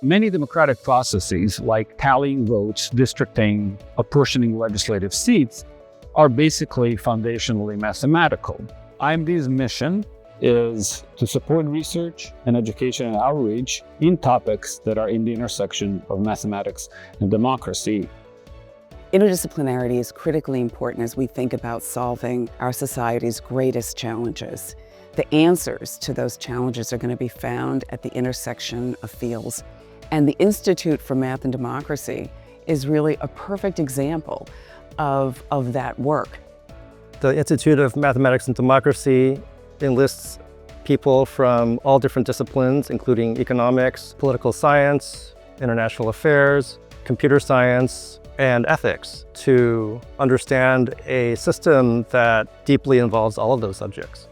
Many democratic processes, like tallying votes, districting, apportioning legislative seats, are basically foundationally mathematical. IMD's mission is to support research and education and outreach in topics that are in the intersection of mathematics and democracy. Interdisciplinarity is critically important as we think about solving our society's greatest challenges. The answers to those challenges are going to be found at the intersection of fields. And the Institute for Math and Democracy is really a perfect example of that work. The Institute of Mathematics and Democracy enlists people from all different disciplines, including economics, political science, international affairs, computer science, and ethics, to understand a system that deeply involves all of those subjects.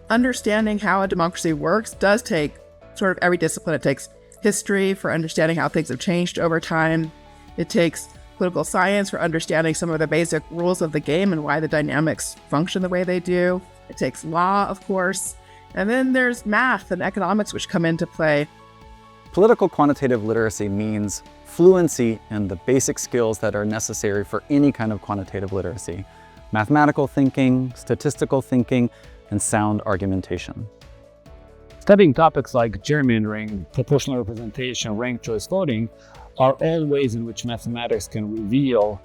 Understanding how a democracy works does take sort of every discipline. It takes history for understanding how things have changed over time. It takes political science for understanding some of the basic rules of the game and why the dynamics function the way they do. It takes law, of course. And then there's math and economics, which come into play. Political quantitative literacy means fluency in the basic skills that are necessary for any kind of quantitative literacy: mathematical thinking, statistical thinking, and sound argumentation. Studying topics like gerrymandering, proportional representation, ranked choice voting are all ways in which mathematics can reveal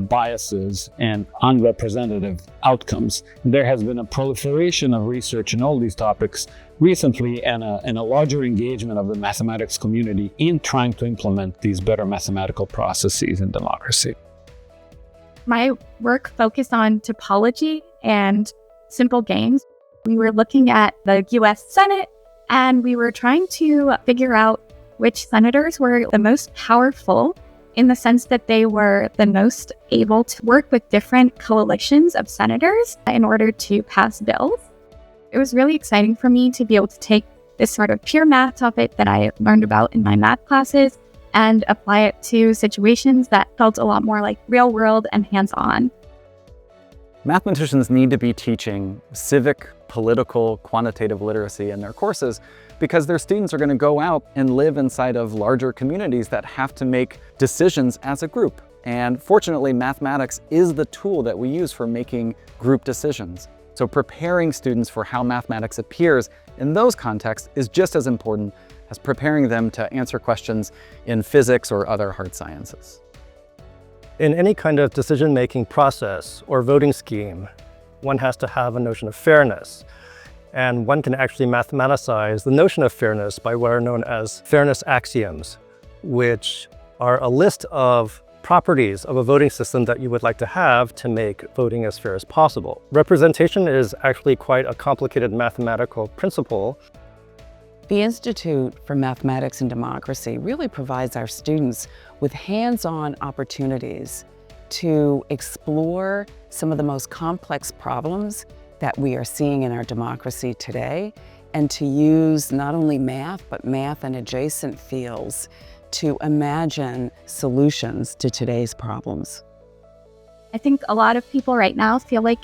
biases and unrepresentative outcomes. There has been a proliferation of research in all these topics recently, and a larger engagement of the mathematics community in trying to implement these better mathematical processes in democracy. My work focused on topology and simple games. We were looking at the US Senate, and we were trying to figure out which senators were the most powerful, in the sense that they were the most able to work with different coalitions of senators in order to pass bills. It was really exciting for me to be able to take this sort of pure math topic that I learned about in my math classes and apply it to situations that felt a lot more like real world and hands-on. Mathematicians need to be teaching civic, political, quantitative literacy in their courses because their students are going to go out and live inside of larger communities that have to make decisions as a group. And fortunately, mathematics is the tool that we use for making group decisions. So preparing students for how mathematics appears in those contexts is just as important as preparing them to answer questions in physics or other hard sciences. In any kind of decision-making process or voting scheme, one has to have a notion of fairness. And one can actually mathematicize the notion of fairness by what are known as fairness axioms, which are a list of properties of a voting system that you would like to have to make voting as fair as possible. Representation is actually quite a complicated mathematical principle. The Institute for Mathematics and Democracy really provides our students with hands-on opportunities to explore some of the most complex problems that we are seeing in our democracy today, and to use not only math, but math and adjacent fields to imagine solutions to today's problems. I think a lot of people right now feel like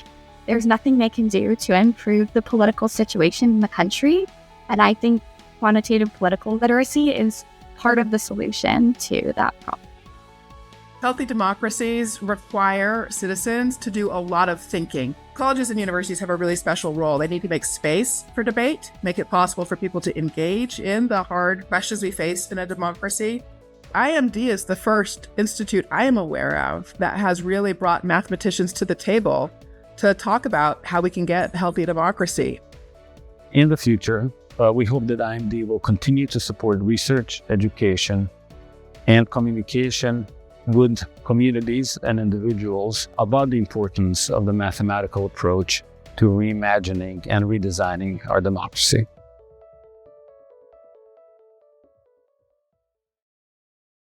there's nothing they can do to improve the political situation in the country. And I think quantitative political literacy is part of the solution to that problem. Healthy democracies require citizens to do a lot of thinking. Colleges and universities have a really special role. They need to make space for debate, make it possible for people to engage in the hard questions we face in a democracy. IMD is the first institute I am aware of that has really brought mathematicians to the table to talk about how we can get healthy democracy. In the future, we hope that IMD will continue to support research, education, and communication with communities and individuals about the importance of the mathematical approach to reimagining and redesigning our democracy.